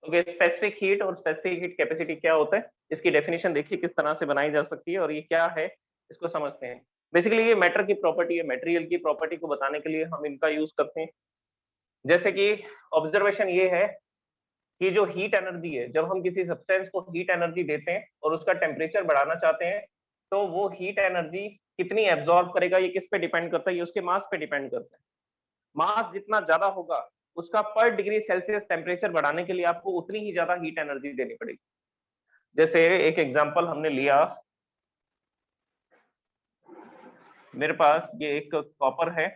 Okay, specific heat और specific heat capacity क्या होता है, इसकी डेफिनेशन देखिए किस तरह से बनाई जा सकती है और ये क्या है इसको समझते हैं। बेसिकली ये मैटर की प्रॉपर्टी है, मटेरियल की प्रॉपर्टी को बताने के लिए हम इनका यूज करते हैं। जैसे कि ऑब्जर्वेशन ये है कि जो हीट एनर्जी है, जब हम किसी सब्सटेंस को हीट एनर्जी देते हैं और उसका टेम्परेचर बढ़ाना चाहते हैं, तो वो हीट एनर्जी कितनी एब्जॉर्ब करेगा ये किस पे डिपेंड करता है, ये उसके मास पे डिपेंड करता है। मास जितना ज्यादा होगा, उसका पर डिग्री सेल्सियस टेम्परेचर बढ़ाने के लिए आपको उतनी ही ज्यादा हीट एनर्जी देनी पड़ेगी। जैसे एक एग्जांपल हमने लिया, मेरे पास ये एक कॉपर है,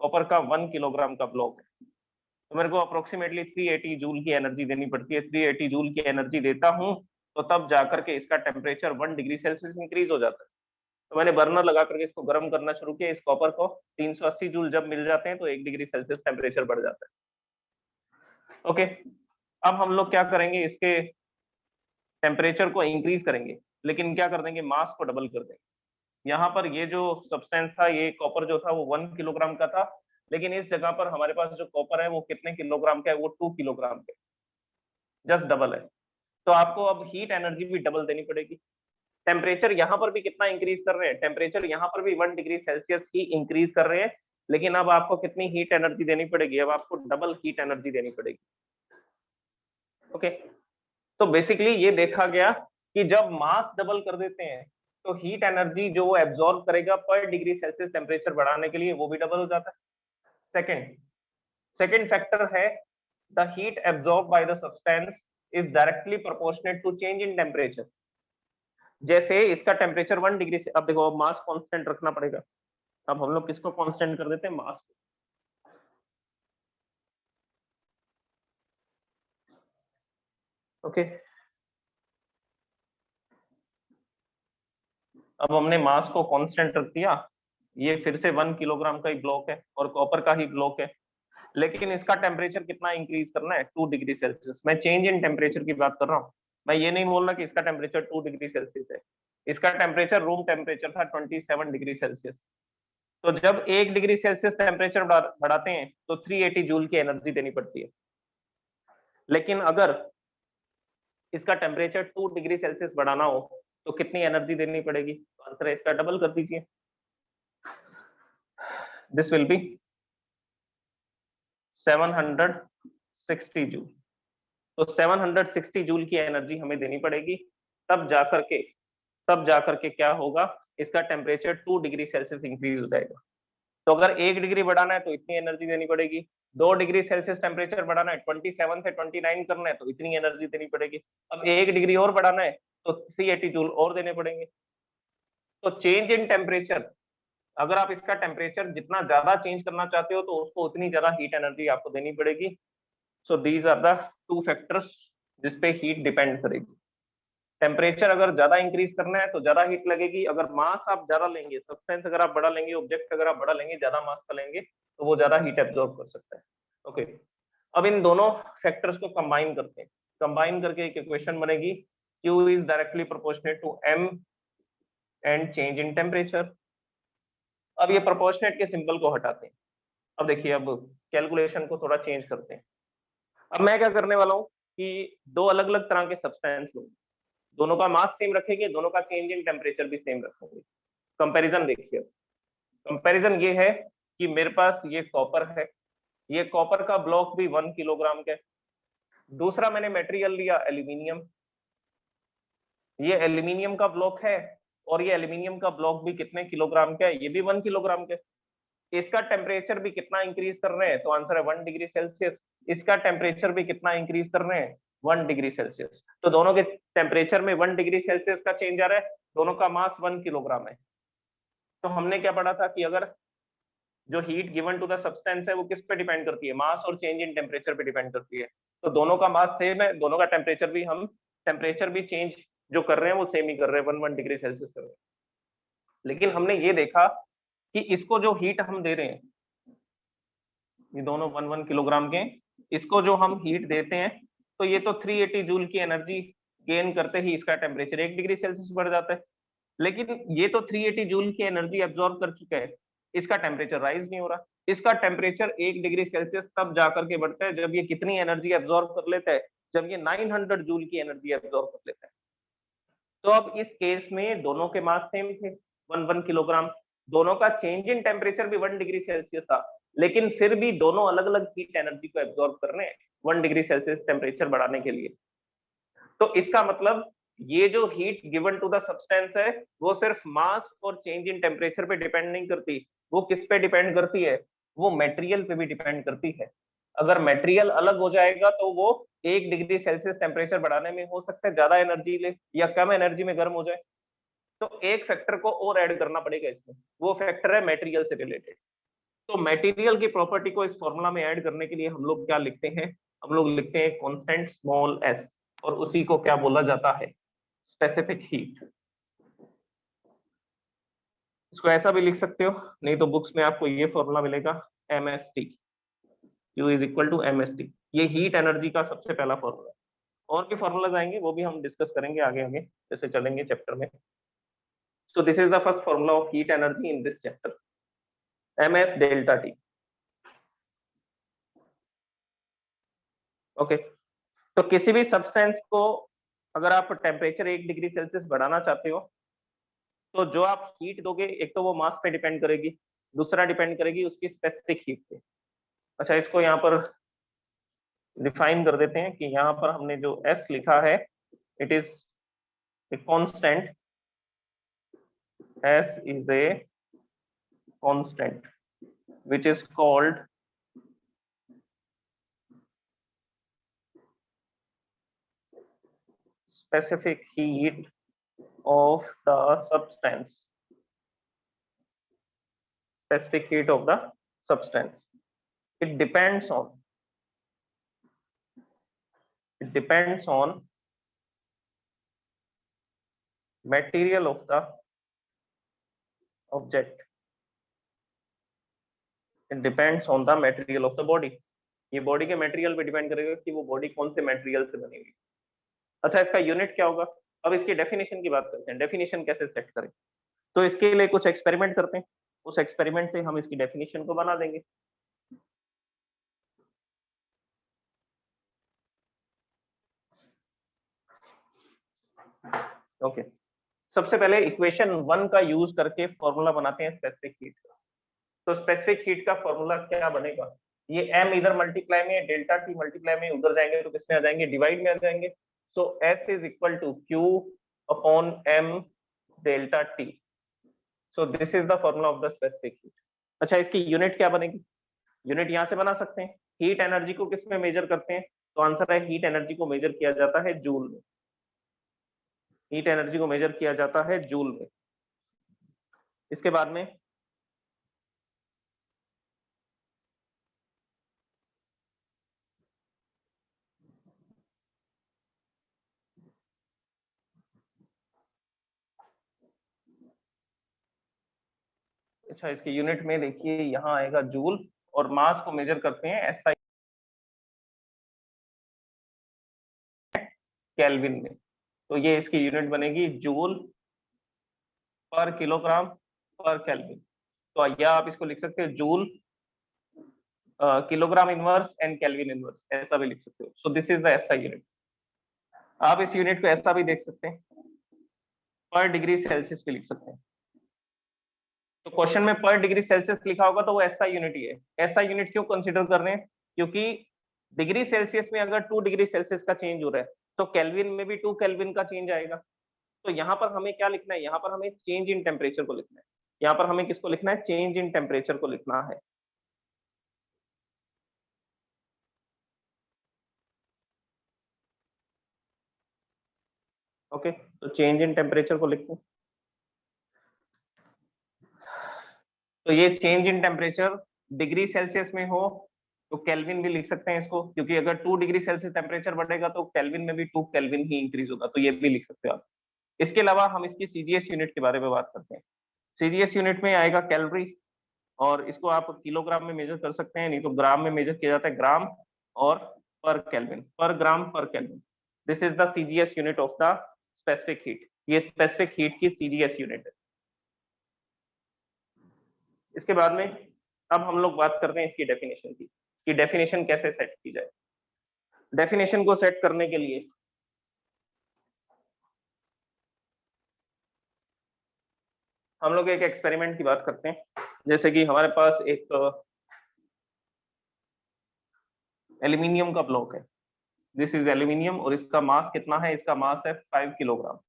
कॉपर का 1 किलोग्राम का ब्लॉक है, तो मेरे को अप्रोक्सीमेटली 380 जूल की एनर्जी देनी पड़ती है। 380 जूल की एनर्जी देता हूं तो तब जाकर के इसका टेम्परेचर 1 डिग्री सेल्सियस इंक्रीज हो जाता है। तो मैंने बर्नर लगा करके इसको गर्म करना शुरू किया, इस कॉपर को 380 जूल जब मिल जाते हैं तो 1 डिग्री सेल्सियस टेम्परेचर बढ़ जाता है। ओके, अब हम लोग क्या करेंगे, इसके टेम्परेचर को इंक्रीज करेंगे, लेकिन क्या कर देंगे, मास को डबल कर देंगे। यहाँ पर ये जो सब्सटेंस था, ये कॉपर जो था वो 1 किलोग्राम का था, लेकिन इस जगह पर हमारे पास जो कॉपर है वो कितने किलोग्राम का है, वो 2 किलोग्राम का, जस्ट डबल है। तो आपको अब हीट एनर्जी भी डबल देनी पड़ेगी। टेम्परेचर यहाँ पर भी कितना इंक्रीज कर रहे हैं, टेम्परेचर यहाँ पर भी 1 डिग्री सेल्सियस ही इंक्रीज कर रहे हैं, लेकिन अब आपको कितनी हीट एनर्जी देनी पड़ेगी, अब आपको डबल हीट एनर्जी देनी पड़ेगी। ओके, तो बेसिकली ये देखा गया कि जब मास डबल कर देते हैं तो हीट एनर्जी जो वो एब्जॉर्ब करेगा पर डिग्री सेल्सियस टेम्परेचर बढ़ाने के लिए, वो भी डबल हो जाता है। सेकंड फैक्टर है, the heat absorb by the substance is directly proportionate to change in temperature. जैसे इसका टेम्परेचर 1 डिग्री से, अब देखो अब मास कांस्टेंट रखना पड़ेगा। अब हम लोग किसको कांस्टेंट कर देते हैं, मास। ओके, अब हमने मास को कांस्टेंट रख दिया। ये फिर से 1 किलोग्राम का ही ब्लॉक है और कॉपर का ही ब्लॉक है, लेकिन इसका टेम्परेचर कितना इंक्रीज करना है, 2 डिग्री सेल्सियस। मैं चेंज इन टेम्परेचर की बात कर रहा हूँ, मैं ये नहीं बोल रहा कि इसका टेम्परेचर 2 डिग्री सेल्सियस है। इसका टेम्परेचर रूम टेम्परेचर था 27 डिग्री सेल्सियस। तो जब 1 डिग्री सेल्सियस टेम्परेचर बढ़ाते हैं तो 380 जूल की एनर्जी देनी पड़ती है। लेकिन अगर इसका टेम्परेचर 2 डिग्री सेल्सियस बढ़ाना हो तो कितनी एनर्जी देनी पड़ेगी, तो आंसर है इसका डबल कर दीजिए, दिस विल बी 760 जूल। तो 760 जूल की एनर्जी हमें देनी पड़ेगी, तब जाकर के क्या होगा, इसका टेम्परेचर 2 डिग्री सेल्सियस इंक्रीज हो जाएगा। तो अगर 1 डिग्री बढ़ाना है तो इतनी एनर्जी देनी पड़ेगी, 2 डिग्री सेल्सियस टेम्परेचर बढ़ाना है, 27 से 29 करना है तो इतनी एनर्जी देनी पड़ेगी। अब 1 डिग्री और बढ़ाना है तो 380 जूल और देने पड़ेंगे। तो चेंज इन टेम्परेचर, अगर आप इसका टेम्परेचर जितना ज्यादा चेंज करना चाहते हो तो उसको उतनी ज्यादा हीट एनर्जी आपको देनी पड़ेगी। So these are the 2 factors जिसपे हीट डिपेंड करेगी। टेम्परेचर अगर ज्यादा इंक्रीज करना है तो ज्यादा हीट लगेगी, अगर मास आप ज्यादा लेंगे, सब्सटेंस अगर आप बड़ा लेंगे, ऑब्जेक्ट अगर आप बड़ा लेंगे, ज्यादा मास का लेंगे, तो वो ज्यादा हीट एब्जॉर्ब कर सकता है। ओके, अब इन दोनों फैक्टर्स को कंबाइन करते हैं, कंबाइन करके एक इक्वेशन बनेगी, Q is directly proportionate to M and change in temperature. अब ये प्रोपोर्शनेट के सिंबल को हटाते हैं। अब देखिए, अब कैलकुलेशन को थोड़ा चेंज करते हैं। अब मैं क्या करने वाला हूँ कि दो अलग अलग तरह के सब्सटेंस लूंगा, दोनों का मास सेम रखेंगे, दोनों का चेंज इन टेम्परेचर भी सेम रखेंगे। कंपैरिजन देखिए, कंपैरिजन ये है कि मेरे पास ये कॉपर है, ये कॉपर का ब्लॉक भी 1 किलोग्राम का है। दूसरा मैंने मटेरियल लिया एल्यूमिनियम, ये एल्यूमिनियम का ब्लॉक है और ये एल्यूमिनियम का ब्लॉक भी कितने किलोग्राम का है, ये भी 1 किलोग्राम का है। इसका टेम्परेचर भी कितना इंक्रीज कर रहे हैं, तो आंसर है 1 डिग्री सेल्सियस। इसका टेम्परेचर भी कितना इंक्रीज कर रहे हैं, 1 डिग्री सेल्सियस। तो दोनों के टेम्परेचर में 1 डिग्री सेल्सियस का चेंज आ रहा है, दोनों का मास 1 किलोग्राम है। तो हमने क्या पढ़ा था कि अगर जो heat given to the substance है वो किस पे डिपेंड करती है, मास और चेंज इन टेम्परेचर पे डिपेंड करती है। तो दोनों का मास सेम है, दोनों का टेम्परेचर भी चेंज जो कर रहे हैं वो सेम ही कर रहे हैं, 1 डिग्री सेल्सियस कर रहे हैं। लेकिन हमने ये देखा कि इसको जो हीट हम दे रहे हैं, ये दोनों 1 किलोग्राम के, इसको जो हम हीट देते हैं तो ये तो 380 जूल की एनर्जी गेन करते ही इसका टेम्परेचर 1 डिग्री सेल्सियस बढ़ जाता है। लेकिन ये तो 380 जूल की एनर्जी एब्जॉर्ब कर चुका है, इसका टेम्परेचर राइज नहीं हो रहा। इसका टेम्परेचर 1 डिग्री सेल्सियस तब जाकर के बढ़ता है जब ये कितनी एनर्जी एब्जॉर्ब कर लेता है, जब ये 900 जूल की एनर्जी एब्जॉर्ब कर लेता है। तो अब इस केस में दोनों के मास सेम थे, 1 किलोग्राम। दोनों का चेंज इन टेम्परेचर भी 1 डिग्री सेल्सियस था, लेकिन फिर भी दोनों अलग अलग हीट एनर्जी को एब्जॉर्ब कर रहे हैं 1 डिग्री सेल्सियस टेम्परेचर बढ़ाने के लिए। तो इसका मतलब ये जो heat given to the substance है वो सिर्फ मास और चेंज इन टेम्परेचर पे डिपेंड नहीं करती, वो किस पे डिपेंड करती है, वो मटेरियल पे भी डिपेंड करती है। अगर मटेरियल अलग हो जाएगा तो वो 1 डिग्री सेल्सियस टेम्परेचर बढ़ाने में हो सकता है ज्यादा एनर्जी ले या कम एनर्जी में गर्म हो जाए। तो एक फैक्टर को और ऐड करना पड़ेगा इसमें, वो फैक्टर है मटेरियल से रिलेटेड। तो मटेरियल की प्रॉपर्टी को इस फॉर्मूला में ऐड करने के लिए हम लोग क्या लिखते हैं, हम लोग लिखते हैं कांस्टेंट स्मॉल एस, और उसी को क्या बोला जाता है, स्पेसिफिक हीट। इसको ऐसा भी लिख सकते हो, नहीं तो बुक्स में आपको ये फॉर्मूला मिलेगा MST, U is equal to MST। ये हीट एनर्जी का सबसे पहला फॉर्मूला। और भी फॉर्मूलाज आएंगे, वो भी हम डिस्कस करेंगे आगे आगे जैसे चलेंगे चैप्टर में। सो this is the first formula of heat energy in this chapter, MS delta T। Okay, तो किसी भी सब्सटेंस को अगर आप टेम्परेचर 1 डिग्री सेल्सियस बढ़ाना चाहते हो तो जो आप हीट दोगे, एक तो वो मास पे डिपेंड करेगी, दूसरा डिपेंड करेगी उसकी स्पेसिफिक हीट पे। अच्छा, इसको यहाँ पर डिफाइन कर देते हैं कि यहाँ पर हमने जो S लिखा है, it is a constant, S is a constant which is called specific heat of the substance, specific heat of the substance. It depends on material of the object. It depends on the material of the body. ये body के material पे depend करेगा कि वो body कौन से material से बनी हुई। अच्छा, इसका यूनिट क्या होगा? अब इसकी डेफिनेशन की बात करते हैं, डेफिनेशन कैसे सेट करें। तो इसके लिए कुछ एक्सपेरिमेंट करते हैं, उस एक्सपेरिमेंट से हम इसकी डेफिनेशन को बना देंगे। ओके, सबसे पहले इक्वेशन 1 का यूज करके फॉर्मूला बनाते हैं स्पेसिफिक हीट का। तो स्पेसिफिक हीट का फॉर्मूला क्या बनेगा, ये m इधर मल्टीप्लाई में, डेल्टा T मल्टीप्लाई में उधर जाएंगे तो किसमें आ जाएंगे, डिवाइड में आ जाएंगे। So S is equal to Q upon M delta T। So this is the formula of the specific heat. अच्छा, इसकी यूनिट क्या बनेगी? यूनिट यहाँ से बना सकते हैं। हीट एनर्जी को किस में मेजर करते हैं? तो आंसर है हीट एनर्जी को मेजर किया जाता है जूल में। हीट एनर्जी को मेजर किया जाता है जूल में। इसके बाद में अच्छा, इसके यूनिट में देखिए यहाँ आएगा जूल, और मास को मेजर करते हैं SI केल्विन में। तो ये इसकी यूनिट बनेगी जूल पर किलोग्राम पर केल्विन। तो या आप इसको लिख सकते हो joule kilogram inverse and kelvin inverse, ऐसा भी लिख सकते हो। सो this is the SI unit. आप इस यूनिट को ऐसा भी देख सकते हैं, पर डिग्री सेल्सियस भी लिख सकते हैं। तो क्वेश्चन में पर डिग्री सेल्सियस लिखा होगा तो वो SI यूनिट ही है। SI यूनिट क्यों कंसीडर कर रहे हैं? क्योंकि डिग्री सेल्सियस में अगर 2 डिग्री सेल्सियस का चेंज हो रहा है तो केल्विन में भी 2 केल्विन का चेंज आएगा। तो यहाँ पर हमें क्या लिखना है, यहाँ पर हमें चेंज इन टेम्परेचर को लिखना है। यहाँ पर हमें किसको लिखना है, चेंज इन टेम्परेचर को लिखना है। ओके, तो चेंज इन टेम्परेचर को लिखते हैं। तो ये change in temperature degree Celsius में हो तो केल्विन भी लिख सकते हैं इसको, क्योंकि अगर 2 डिग्री सेल्सियस टेम्परेचर बढ़ेगा तो केल्विन में भी 2 केल्विन ही इंक्रीज होगा, तो ये भी लिख सकते हो आप। इसके अलावा हम इसकी CGS यूनिट के बारे में बात करते हैं। CGS यूनिट में आएगा कैलोरी, और इसको आप किलोग्राम में मेजर कर सकते हैं, नहीं तो ग्राम में मेजर किया जाता है, ग्राम और पर kelvin, per gram per kelvin. This is the CGS unit of the specific heat. ये स्पेसिफिक हीट की सीजीएस यूनिट है। इसके बाद में अब हम लोग बात करते हैं इसकी डेफिनेशन की, कि डेफिनेशन कैसे सेट की जाए। डेफिनेशन को सेट करने के लिए हम लोग एक एक्सपेरिमेंट की बात करते हैं। जैसे कि हमारे पास एक एल्यूमिनियम का ब्लॉक है, दिस इज एल्यूमिनियम, और इसका मास कितना है, इसका मास है 5 किलोग्राम।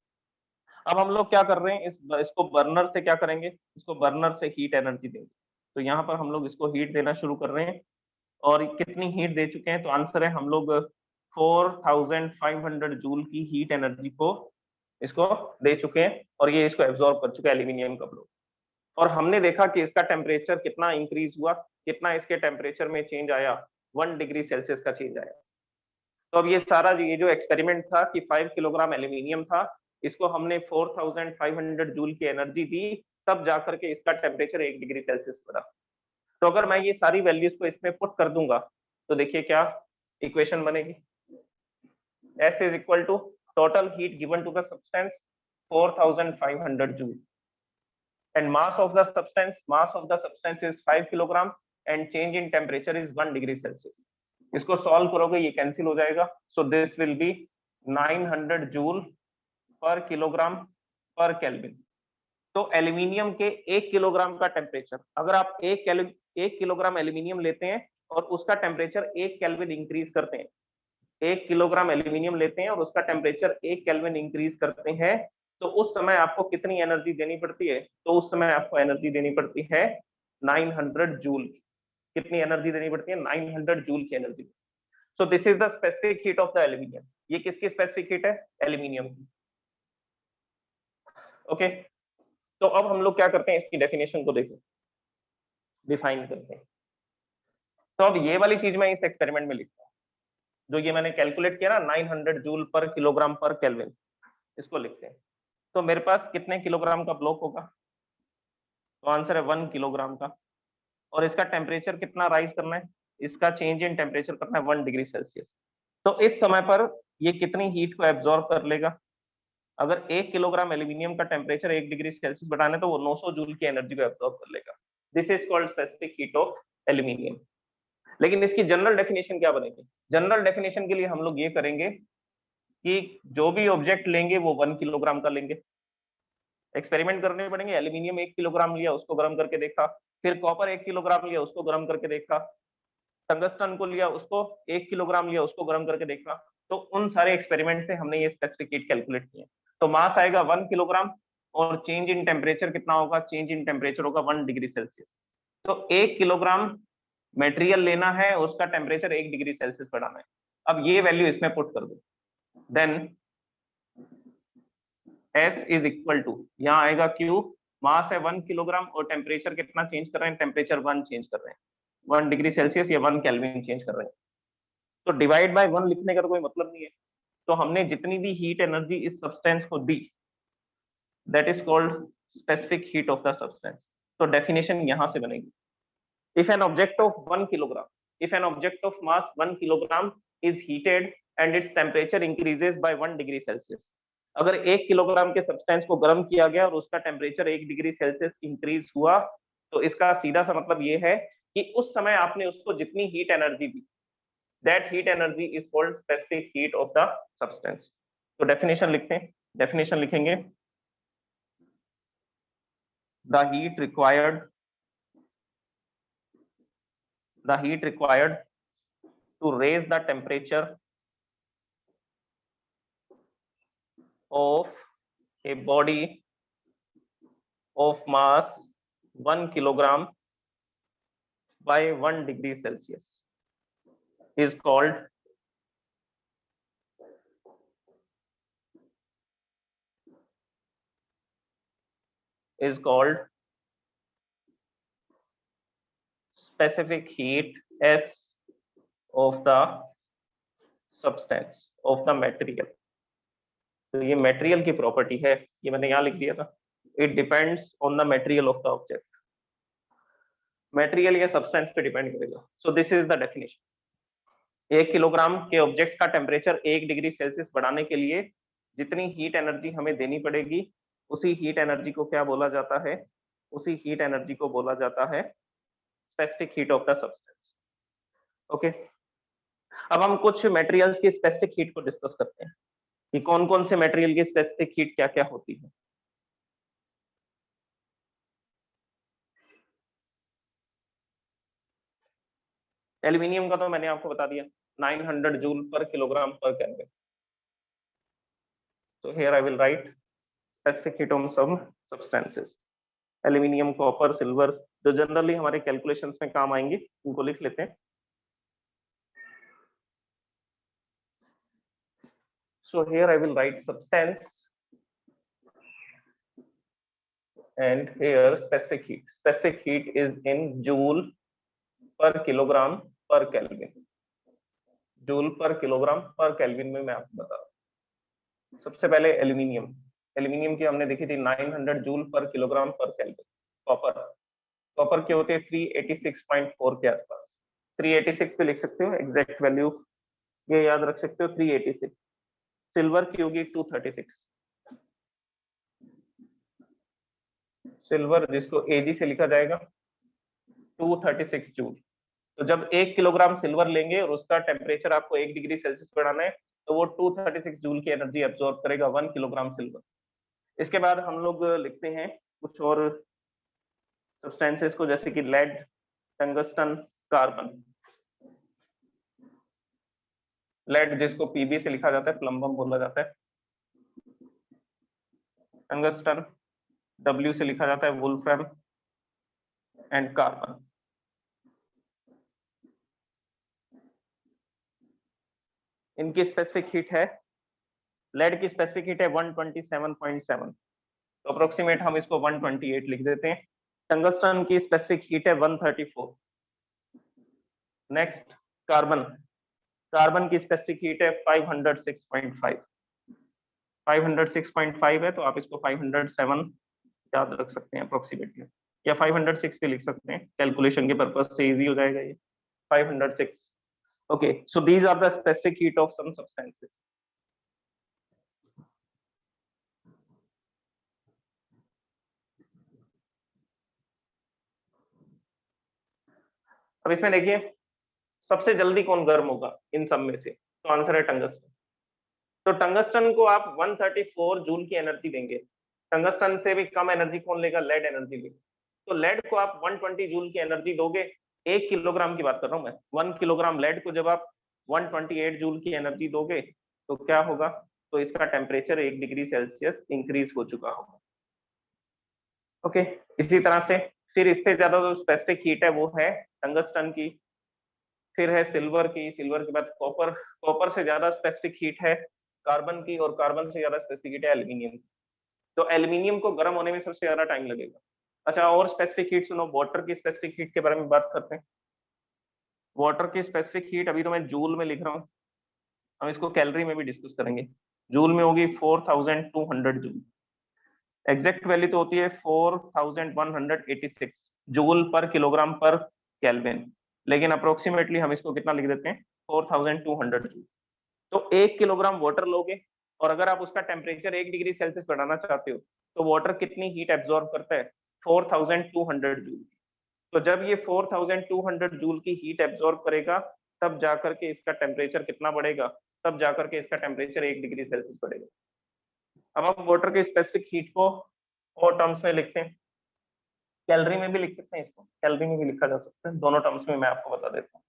अब हम लोग क्या कर रहे हैं, इसको बर्नर से क्या करेंगे, इसको बर्नर से हीट एनर्जी देंगे। तो यहाँ पर हम लोग इसको हीट देना शुरू कर रहे हैं, और कितनी हीट दे चुके हैं, तो आंसर है हम लोग 4500 जूल की हीट एनर्जी को इसको दे चुके हैं, और ये इसको एब्जॉर्ब कर चुका है एल्यूमिनियम का ब्लॉक। और हमने देखा कि इसका टेम्परेचर कितना इंक्रीज हुआ, कितना इसके टेम्परेचर में चेंज आया, 1 डिग्री सेल्सियस का चेंज आया। तो अब ये सारा ये जो एक्सपेरिमेंट था कि 5 किलोग्राम एल्यूमिनियम था, इसको हमने 4500 जूल की एनर्जी दी, तब जाकर के इसका टेम्परेचर 1 डिग्री सेल्सियस बढ़ा। तो अगर मैं ये सारी वैल्यूज को इसमें पुट कर दूंगा, तो देखिए क्या इक्वेशन बनेगी। S is equal to total heat given to the substance 4500 joule, and mass of the substance is 5 kilogram, and change in temperature is 1 degree Celsius. इसको सॉल्व करोगे ये कैंसिल हो जाएगा, so this will be 900 joule पर kilogram पर kelvin. तो aluminium के 1 kilogram का टेम्परेचर, अगर आप 1 किलोग्राम एल्यूमिनियम लेते हैं और उसका टेम्परेचर 1 केल्विन इंक्रीज करते हैं, 1 किलोग्राम एल्यूमिनियम लेते हैं और उसका टेम्परेचर 1 केल्विन इंक्रीज करते हैं, तो उस समय आपको कितनी एनर्जी देनी पड़ती है, तो उस समय आपको एनर्जी देनी पड़ती है 900 जूल। कितनी एनर्जी देनी पड़ती है, 900 जूल की energy. So this is the specific heat of the aluminium. ये किसकी स्पेसिफिक हीट है, एल्यूमिनियम की। ओके, तो अब हम लोग क्या करते हैं, इसकी डेफिनेशन को देखो, डिफाइन करते हैं। तो अब ये वाली चीज मैं इस एक्सपेरिमेंट में लिखता हूँ, जो ये मैंने कैलकुलेट किया ना 900 जूल पर किलोग्राम पर केल्विन, इसको लिखते हैं। तो मेरे पास कितने किलोग्राम का ब्लॉक होगा, तो आंसर है 1 किलोग्राम का, और इसका टेम्परेचर कितना राइज करना है, इसका चेंज इन टेम्परेचर करना है 1 डिग्री सेल्सियस। तो इस समय पर ये कितनी हीट को एब्जॉर्ब कर लेगा, अगर 1 किलोग्राम एल्यूमिनियम का टेम्परेचर 1 डिग्री सेल्सियस बढ़ाना है तो वो 900 जूल की एनर्जी को एब्जॉर्ब कर लेगा। This is called specific heat of aluminium. लेकिन इसकी जनरल डेफिनेशन क्या बनेगी, जनरल डेफिनेशन के लिए हम लोग ये करेंगे कि जो भी ऑब्जेक्ट लेंगे वो 1 किलोग्राम का लेंगे। एक्सपेरिमेंट करने पड़ेंगे, एल्यूमिनियम 1 किलोग्राम लिया, उसको गर्म करके देखा, फिर कॉपर 1 किलोग्राम लिया, उसको गर्म करके देखा, टंगस्टन को लिया, उसको 1 किलोग्राम लिया, उसको गर्म करके देखा। तो उन सारे एक्सपेरिमेंट से हमने ये स्पेसिफिक हीट कैलकुलेट किया। तो मास आएगा 1 किलोग्राम, और चेंज इन टेम्परेचर कितना होगा, चेंज इन टेम्परेचर होगा 1 डिग्री सेल्सियस। तो 1 किलोग्राम मटेरियल लेना है, उसका टेम्परेचर 1 डिग्री सेल्सियस बढ़ाना है। अब ये वैल्यू इसमें पुट कर दो, then S is equal to, यहाँ आएगा Q, मास है 1 किलोग्राम और टेम्परेचर कितना चेंज कर रहे हैं, टेम्परेचर 1 चेंज कर रहे हैं, 1 डिग्री सेल्सियस या 1 केल्विन चेंज कर रहे हैं। तो डिवाइड बाय 1 लिखने का तो कोई मतलब नहीं है। तो हमने जितनी भी हीट एनर्जी इस सब्सटेंस को दी, that is called specific heat of the substance. तो डेफिनेशन यहां से बनेगी, if an object of 1 kilogram, if an object of mass 1 kilogram is heated and its temperature increases by 1 degree Celsius, अगर 1 kilogram के substance को गर्म किया गया और उसका टेम्परेचर 1 डिग्री सेल्सियस इंक्रीज हुआ, तो इसका सीधा सा मतलब ये है कि उस समय आपने उसको जितनी heat energy the, that heat energy is called specific heat of the substance. तो डेफिनेशन लिखते हैं, डेफिनेशन लिखेंगे, the heat required to raise the temperature of a body of mass 1 kilogram by 1 degree Celsius is called specific heat S of the substance of the material। तो ये material की property है, ये मैंने यहाँ लिख दिया था, it depends on the material of the object, material या सब्सटेंस पे डिपेंड करेगा। सो this is the definition. 1 kilogram के ऑब्जेक्ट का टेम्परेचर 1 डिग्री सेल्सियस बढ़ाने के लिए जितनी हीट एनर्जी हमें देनी पड़ेगी उसी हीट एनर्जी को क्या बोला जाता है, उसी हीट एनर्जी को बोला जाता है specific heat of the substance. Okay, अब हम कुछ मटेरियल्स की स्पेसिफिक हीट को डिस्कस करते हैं कि कौन कौन से मटेरियल की स्पेसिफिक हीट क्या क्या होती है। एल्यूमिनियम का तो मैंने आपको बता दिया 900 जूल पर किलोग्राम पर kelvin. So here I will write specific heat of some substances. Aluminium, copper, silver, जो जनरली हमारे कैलकुलेशंस में काम आएंगे, उनको लिख लेते हैं। So here I will write substance and here specific heat. Specific heat is in joule per kilogram per Kelvin. Joule पर किलोग्राम पर केल्विन में मैं आपको बता रहा हूँ। सबसे पहले एल्यूमिनियम, एल्यूमिनियम की हमने देखी थी 900 जूल पर किलोग्राम पर केल्विन। कॉपर, कॉपर की होती है 386.4 के आसपास। 386 पे लिख सकते हो, एग्जैक्ट वैल्यू ये याद रख सकते हो 386। सिल्वर की होगी 236। सिल्वर जिसको एजी से लिखा जाएगा 236 जूल। तो जब 1 किलोग्राम सिल्वर लेंगे और उसका टेम्परेचर आपको 1 डिग्री सेल्सियस बढ़ाना है तो वो 236 जूल की एनर्जी एब्जॉर्ब करेगा 1 किलोग्राम सिल्वर। इसके बाद हम लोग लिखते हैं कुछ और सब्सटेंसेस को, जैसे कि लेड, टंगस्टन, कार्बन। लेड जिसको पीबी से लिखा जाता है, प्लम्बम बोला जाता है। टंगस्टन डब्ल्यू से लिखा जाता है, वुल्फ्रैम। एंड कार्बन, इनकी स्पेसिफिक हीट है, लेड की स्पेसिफिक हीट है 127.7, तो अप्रोक्सीमेट हम इसको 128 लिख देते हैं। टंगस्टन की स्पेसिफिक हीट है 134। नेक्स्ट कार्बन, कार्बन की स्पेसिफिक हीट है 506.5। 506.5 है तो आप इसको 507 याद रख सकते हैं अप्रोक्सीमेटली, या 506 पे लिख सकते हैं, कैलकुलेशन के पर्पज से इजी हो जाएगा ये 506। Okay, so these are the specific heat of some substances. अब इसमें देखिए सबसे जल्दी कौन गर्म होगा इन सब में से, तो आंसर है टंगस्टन। तो टंगस्टन को आप 134 जूल की एनर्जी देंगे। टंगस्टन से भी कम एनर्जी कौन लेगा, लेड एनर्जी लेगा। तो लेड को आप 120 जूल की एनर्जी दोगे, 1 किलोग्राम की बात कर रहा हूं मैं, 1 किलोग्राम लेड को जब आप 128 जूल की एनर्जी दोगे तो क्या होगा, तो इसका टेम्परेचर 1 डिग्री सेल्सियस इंक्रीज हो चुका होगा। ओके, इसी तरह से फिर इससे ज्यादा जो स्पेसिफिक हीट है वो है टंगस्टन की, फिर है सिल्वर की, सिल्वर के बाद कॉपर, कॉपर से ज्यादा स्पेसिफिक हीट है कार्बन की, और कार्बन से ज्यादा स्पेसिफिक हीट है एल्यूमिनियम। तो एल्यूमिनियम को गर्म होने में सबसे ज्यादा टाइम लगेगा। अच्छा, और स्पेसिफिक हीट सुनो, वाटर की स्पेसिफिक हीट के बारे में बात करते हैं। वाटर की स्पेसिफिक हीट अभी तो मैं जूल में लिख रहा हूँ, हम इसको कैलोरी में भी डिस्कस करेंगे। जूल में होगी 4200 जूल। एग्जैक्ट वैल्यू तो होती है 4186 जूल पर किलोग्राम पर केल्विन, लेकिन अप्रोक्सीमेटली हम इसको कितना लिख देते हैं 4200 जूल। तो 1 किलोग्राम वाटर लोगे और अगर आप उसका टेम्परेचर 1 डिग्री सेल्सियस बढ़ाना चाहते हो तो वाटर कितनी हीट एब्जॉर्ब करता है, 4200 जूल। तो जब ये 4200 जूल की हीट एब्जॉर्ब करेगा तब जाकर के इसका टेम्परेचर कितना बढ़ेगा, तब जाकर के इसका टेम्परेचर 1 डिग्री सेल्सियस बढ़ेगा। अब हम वाटर के स्पेसिफिक हीट को और टर्म्स में लिखते हैं, कैलोरी में भी लिख सकते हैं, इसको कैलोरी में भी लिखा जा सकता है, दोनों टर्म्स में मैं आपको बता देता हूँ।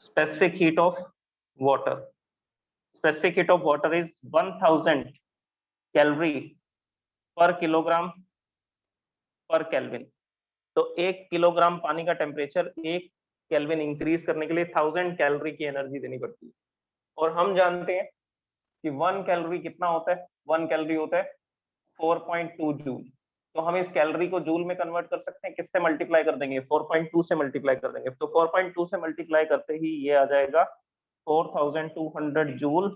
Specific heat of water, specific heat of water is 1000 calorie per kilogram पर केल्विन। तो 1 किलोग्राम पानी का टेम्परेचर 1 केल्विन इंक्रीज करने के लिए 1000 कैलोरी की एनर्जी देनी पड़ती है। और हम जानते हैं कि 1 कैलोरी कितना होता है, 1 कैलोरी होता है 4.2 जूल। तो हम इस कैलोरी को जूल में कन्वर्ट कर सकते हैं, किससे मल्टीप्लाई कर देंगे, 4.2 से मल्टीप्लाई कर देंगे। तो 4.2 से मल्टीप्लाई करते ही ये आ जाएगा 4200 joule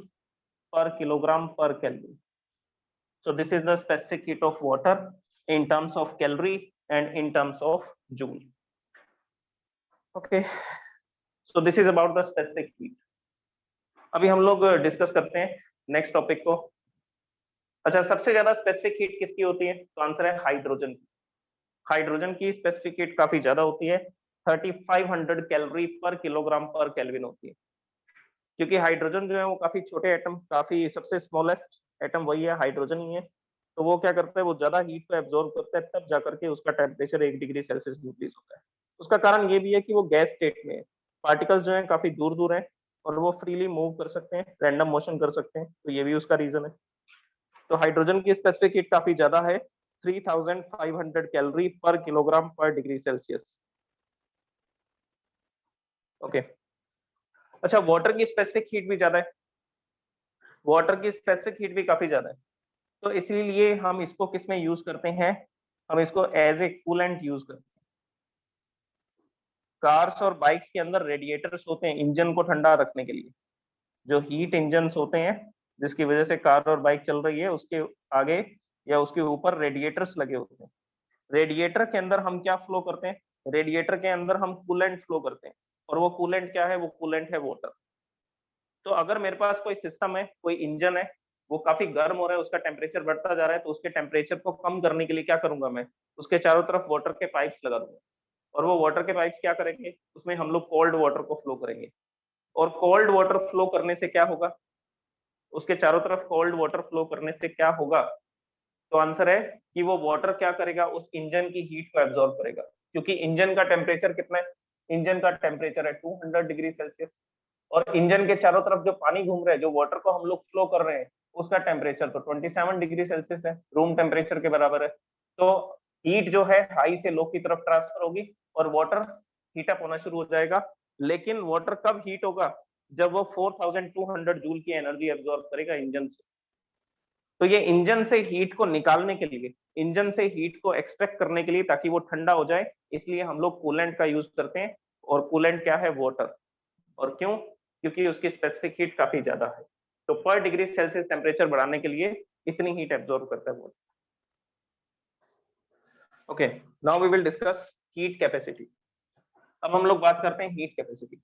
per kilogram per Kelvin. So this is the specific heat of water in terms of calorie and in terms of joule. Okay, so this is about the specific heat. अभी हम लोग discuss करते हैं next topic को। अच्छा, सबसे ज्यादा specific heat किसकी होती है? तो आंसर है हाइड्रोजन की। हाइड्रोजन की स्पेसिफिक हीट काफी ज्यादा होती है, 3500 कैलोरी पर किलोग्राम पर केल्विन होती है। क्योंकि हाइड्रोजन जो है वो काफी छोटे एटम, काफी सबसे स्मॉलेस्ट एटम वही है, हाइड्रोजन ही है। तो वो क्या करता है, वो ज्यादा हीट को एब्जॉर्ब करता है, तब जाकर के उसका टेम्परेचर 1 डिग्री सेल्सियस इंक्रीज होता है। उसका कारण ये भी है कि वो गैस स्टेट में है, पार्टिकल्स जो है काफी दूर दूर है और वो फ्रीली मूव कर सकते हैं, रैंडम मोशन कर सकते हैं, तो ये भी उसका रीजन है। तो हाइड्रोजन की स्पेसिफिक हीट काफी ज्यादा है, 3500 कैलोरी पर किलोग्राम पर डिग्री सेल्सियस। ओके। अच्छा, वाटर की स्पेसिफिक हीट भी ज्यादा है, वाटर की स्पेसिफिक हीट भी काफी ज्यादा है। तो इसीलिए हम इसको किस में यूज करते हैं, हम इसको एज ए कूलेंट यूज करते हैं। कार्स और बाइक्स के अंदर रेडिएटर्स होते हैं इंजन को ठंडा रखने के लिए। जो हीट इंजन्स होते हैं जिसकी वजह से कार और बाइक चल रही है, उसके आगे या उसके ऊपर रेडिएटर्स लगे होते हैं। रेडिएटर के अंदर हम क्या फ्लो करते हैं, रेडिएटर के अंदर हम कूलेंट फ्लो करते हैं। और वो कूलेंट क्या है, वो कूलेंट है वाटर। तो अगर मेरे पास कोई सिस्टम है, कोई इंजन है, वो काफी गर्म हो रहा है, उसका टेम्परेचर बढ़ता जा रहा है, तो उसके टेम्परेचर को कम करने के लिए क्या करूंगा मैं, उसके चारों तरफ वाटर के पाइप्स लगा दूंगा। और वो वाटर के पाइप्स क्या करेंगे, उसमें हम लोग कोल्ड वाटर को फ्लो करेंगे। और कोल्ड वाटर फ्लो करने से क्या होगा, उसके चारों तरफ कोल्ड वाटर फ्लो करने से क्या होगा, तो आंसर है कि वो वाटर क्या करेगा, उस इंजन की हीट को एब्जॉर्ब करेगा। क्योंकि इंजन का टेम्परेचर कितना है, इंजन का टेम्परेचर है 200 डिग्री सेल्सियस। और इंजन के चारों तरफ जो पानी घूम रहा है, जो वाटर को हम लोग फ्लो कर रहे हैं, उसका टेम्परेचर तो 27 डिग्री सेल्सियस है, रूम टेम्परेचर के बराबर है। तो हीट जो है हाई से लो की तरफ ट्रांसफर होगी और वाटर हीट अप होना शुरू हो जाएगा। लेकिन वाटर कब हीट होगा, जब वो 4200 जूल की एनर्जी एब्जॉर्ब करेगा इंजन से। तो ये इंजन से हीट को निकालने के लिए, इंजन से हीट को एक्सट्रैक्ट करने के लिए, ताकि वो ठंडा हो जाए, इसलिए हम लोग कूलेंट का यूज करते हैं। और कूलेंट क्या है, वाटर। और क्यों, क्योंकि उसकी स्पेसिफिक हीट काफी ज्यादा है। तो पर डिग्री सेल्सियस टेम्परेचर बढ़ाने के लिए इतनी हीट एब्जॉर्ब करता है water. Okay, now we will discuss heat capacity. अब हम लोग बात करते हैं हीट कैपेसिटी।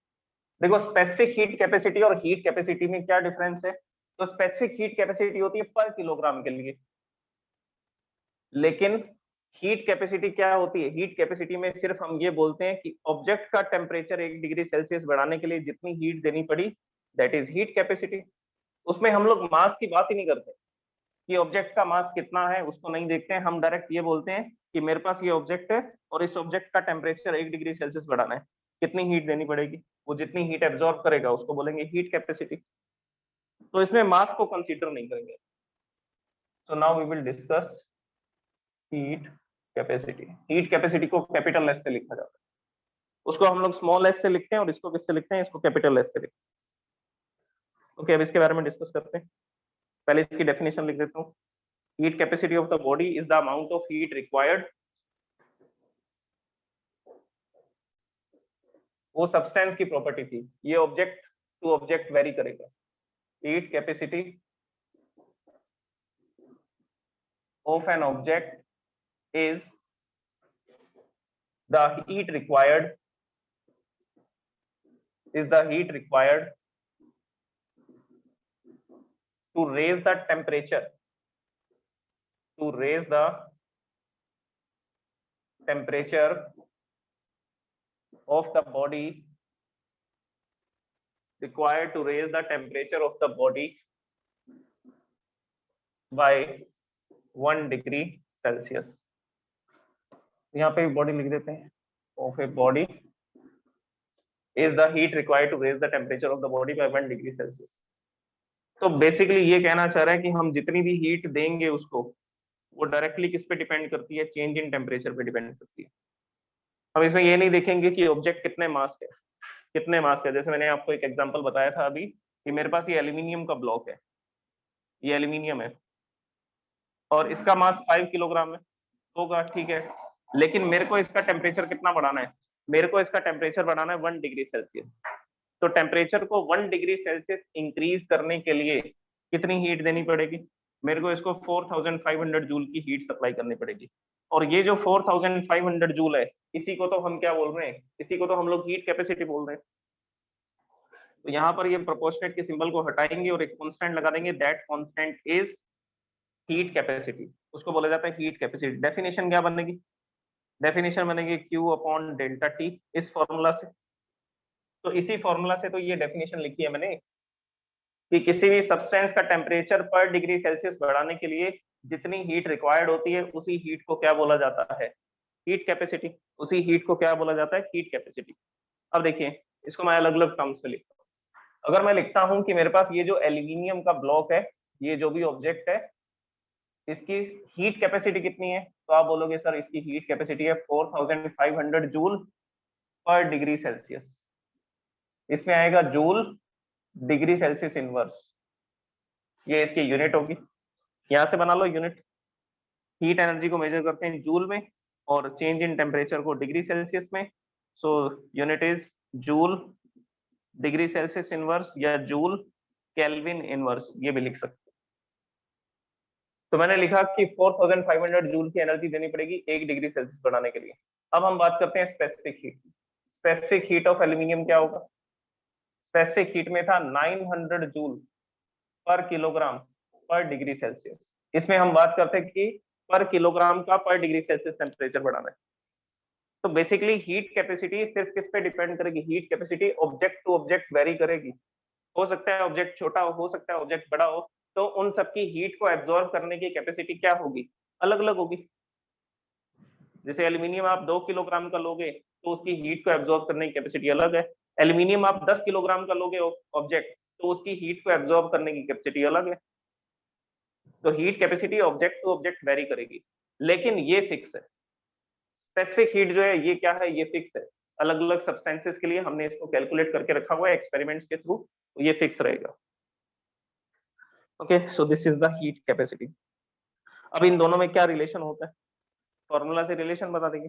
देखो, स्पेसिफिक हीट कैपेसिटी और हीट कैपेसिटी में क्या डिफरेंस है। तो स्पेसिफिक हीट कैपेसिटी होती है पर किलोग्राम के लिए, लेकिन हीट कैपेसिटी क्या होती है, हीट कैपेसिटी में सिर्फ हम ये बोलते हैं कि ऑब्जेक्ट का टेम्परेचर 1 डिग्री सेल्सियस बढ़ाने के लिए जितनी हीट देनी पड़ी, दैट इज हीट कैपेसिटी। उसमें हम लोग मास की बात ही नहीं करते कि ऑब्जेक्ट का मास कितना है, उसको नहीं देखते हैं। हम डायरेक्ट ये बोलते हैं कि मेरे पास ये ऑब्जेक्ट है और इस ऑब्जेक्ट का टेम्परेचर 1 डिग्री सेल्सियस बढ़ाना है, कितनी हीट देनी पड़ेगी, वो जितनी हीट एब्जॉर्ब करेगा उसको बोलेंगे हीट कैपेसिटी। तो इसमें मास को कंसीडर नहीं करेंगे। So now we will discuss heat capacity. Heat capacity को कैपिटल एस से लिखा जाता है, उसको हम लोग स्मॉल एस से लिखते हैं, और इसको किससे लिखते हैं, इसको कैपिटल एस से लिखते हैं। ओके, अब इसके बारे में डिस्कस करते हैं। पहले इसकी डेफिनेशन लिख देता हूँ। Heat capacity of the body is the amount of heat required, वो सब्सटेंस की प्रॉपर्टी थी, ये ऑब्जेक्ट टू ऑब्जेक्ट वेरी करेगा। Heat capacity of an object is the heat required, to raise the temperature, of the body, required to raise the temperature of the body by 1 degree Celsius। यहाँ पे body लिख देते हैं, of a body is the heat required to raise the temperature of the body by 1 degree Celsius। तो basically ये कहना चाह रहा है कि हम जितनी भी हीट देंगे उसको, वो डायरेक्टली किस पे डिपेंड करती है, चेंज इन टेम्परेचर पे डिपेंड करती है। हम इसमें ये नहीं देखेंगे कि ऑब्जेक्ट कितने मास के, कितने मास का। जैसे मैंने आपको एक एग्जांपल बताया था अभी कि मेरे पास ये एल्यूमिनियम का ब्लॉक है, ये एल्यूमिनियम है और इसका मास 5 किलोग्राम है, होगा, ठीक है। लेकिन मेरे को इसका टेम्परेचर कितना बढ़ाना है, मेरे को इसका टेम्परेचर बढ़ाना है 1 डिग्री सेल्सियस। तो टेम्परेचर को 1 डिग्री सेल्सियस इंक्रीज करने के लिए कितनी हीट देनी पड़ेगी, मेरे को इसको 4500 जूल की हीट सप्लाई करनी पड़ेगी। और ये जो 4500 जूल है, इसी को तो हम क्या बोल रहे हैं, इसी को तो हम लोग हीट कैपेसिटी बोल रहे हैं। तो यहाँ पर ये प्रोपोर्शनेट के सिंबल को हटाएंगे और एक कांस्टेंट लगा देंगे, that constant is heat capacity, उसको बोला जाता है हीट कैपेसिटी। डेफिनेशन क्या बनेगी? डेफिनेशन बनेगी Q अपॉन डेल्टा टी, इस फॉर्मूला से। तो इसी फॉर्मूला से तो ये डेफिनेशन लिखी है मैंने कि किसी भी सब्सटेंस का टेम्परेचर पर डिग्री सेल्सियस बढ़ाने के लिए जितनी हीट रिक्वायर्ड होती है उसी हीट को क्या बोला जाता है? Heat capacity. उसी हीट को क्या बोला जाता है? Heat capacity. अब देखिए इसको मैं अलग अलग टर्म्स में लिखता हूँ। अगर मैं लिखता हूं कि मेरे पास ये जो एल्यूमिनियम का ब्लॉक है, ये जो भी ऑब्जेक्ट है, इसकी हीट कैपेसिटी कितनी है? तो आप बोलोगे सर इसकी हीट कैपेसिटी है 4500 जूल पर डिग्री सेल्सियस। इसमें आएगा जूल डिग्री सेल्सियस इनवर्स, ये इसकी यूनिट होगी। यहां से बना लो यूनिट। हीट एनर्जी को मेजर करते हैं जूल में और चेंज इन टेम्परेचर को डिग्री सेल्सियस में। So unit is joule degree Celsius inverse या जूल केल्विन इनवर्स, ये भी लिख सकते हैं। तो मैंने लिखा कि 4500 जूल की एनर्जी देनी पड़ेगी 1 डिग्री सेल्सियस बढ़ाने के लिए। अब हम बात करते हैं specific heat. Specific heat of aluminium क्या होगा? स्पेसिफिक हीट में था 900 जूल पर किलोग्राम पर डिग्री सेल्सियस। इसमें हम बात करते हैं कि पर किलोग्राम का पर डिग्री सेल्सियस टेम्परेचर बढ़ाना है। तो बेसिकली हीट कैपेसिटी सिर्फ किस पे डिपेंड करेगी? Heat capacity object to object vary करेगी। हो सकता है ऑब्जेक्ट छोटा हो सकता है ऑब्जेक्ट बड़ा हो, तो उन सबकी हीट को एब्जॉर्ब करने की कैपेसिटी क्या होगी? अलग अलग होगी। जैसे एल्यूमिनियम आप 2 किलोग्राम का लोगे तो उसकी हीट को एब्जॉर्ब करने की कैपेसिटी अलग है। एल्यूमिनियम आप 10 किलोग्राम का लोगे ऑब्जेक्ट, तो उसकी हीट को एब्जॉर्ब करने की कैपेसिटी अलग है। तो heat capacity object to object vary करेगी, लेकिन ये फिक्स है। स्पेसिफिक हीट जो है ये क्या है? ये फिक्स है। अलग अलग सब्सटेंसेस के लिए हमने इसको कैलकुलेट करके रखा हुआ है एक्सपेरिमेंट्स के थ्रू, तो ये फिक्स रहेगा। Okay, so this is the heat capacity. अब इन दोनों में क्या रिलेशन होता है? फॉर्मूला से रिलेशन बता देंगे।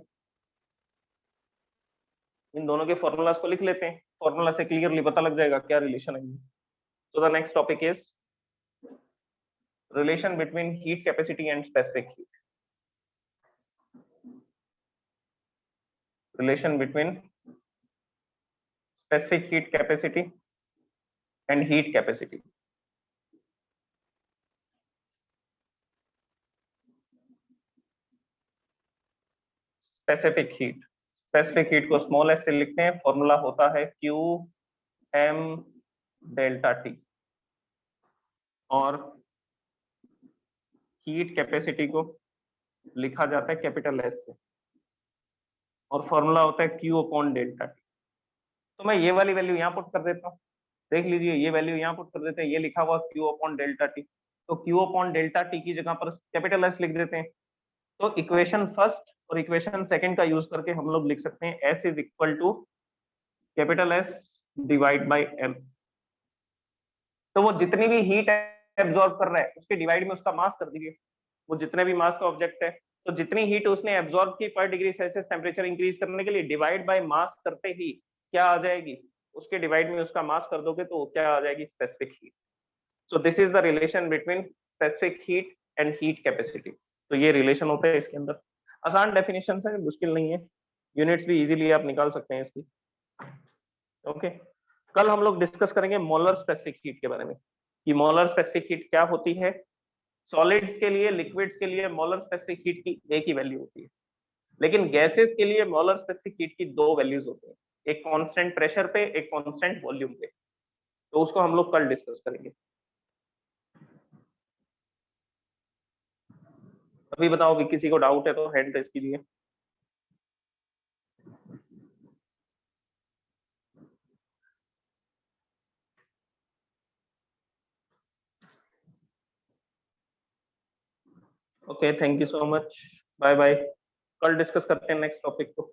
इन दोनों के फॉर्मूलाज को लिख लेते हैं, फॉर्मूला से क्लियरली पता लग जाएगा क्या रिलेशन है। So the next topic is relation between heat capacity and specific heat. Relation between specific heat capacity and heat capacity. Specific heat को स्मॉल एस से लिखते हैं, फॉर्मूला होता है Q m डेल्टा टी, और हीट कैपेसिटी को लिखा जाता है कैपिटल एस से, और फॉर्मूला होता है Q अपॉन डेल्टा टी। तो मैं ये वाली वैल्यू यहाँ पुट कर देता हूँ, देख लीजिए ये वैल्यू यहाँ पुट कर देते हैं, ये लिखा हुआ Q अपॉन डेल्टा टी। तो Q अपॉन डेल्टा टी की जगह पर कैपिटल एस लिख देते हैं। तो इक्वेशन फर्स्ट और इक्वेशन सेकंड का यूज करके हम लोग लिख सकते हैं S is equal to capital S divide by M. तो वो जितनी भी हीट एब्जॉर्ब कर रहा है उसके डिवाइड में उसका मास कर दीजिए। वो जितने भी मास का ऑब्जेक्ट है, तो जितनी हीट उसने एब्जॉर्ब की पर डिग्री सेल्सियस टेम्परेचर इंक्रीज करने के लिए, डिवाइड बाय मास करते ही क्या आ जाएगी? उसके डिवाइड में उसका मास कर दोगे तो क्या आ जाएगी? Specific heat. So this is the relation between specific heat and heat capacity. तो ये रिलेशन होता है इसके अंदर। आसान डेफिनेशन है, मुश्किल नहीं है, यूनिट्स भी इजीली आप निकाल सकते हैं इसकी। ओके, कल हम लोग डिस्कस करेंगे मोलर स्पेसिफिक हीट के बारे में, कि मोलर स्पेसिफिक हीट क्या होती है। सॉलिड्स के लिए, लिक्विड्स के लिए मोलर स्पेसिफिक हीट की एक ही वैल्यू होती है, लेकिन गैसेस के लिए मोलर स्पेसिफिक हीट की दो वैल्यूज होती हैं, एक कांस्टेंट प्रेशर पे, एक कांस्टेंट वॉल्यूम पे। तो उसको हम लोग कल डिस्कस करेंगे। अभी बताओ भी किसी को डाउट है तो हैंड रेज कीजिए। Okay, thank you so much, bye bye. कल डिस्कस करते हैं नेक्स्ट टॉपिक को।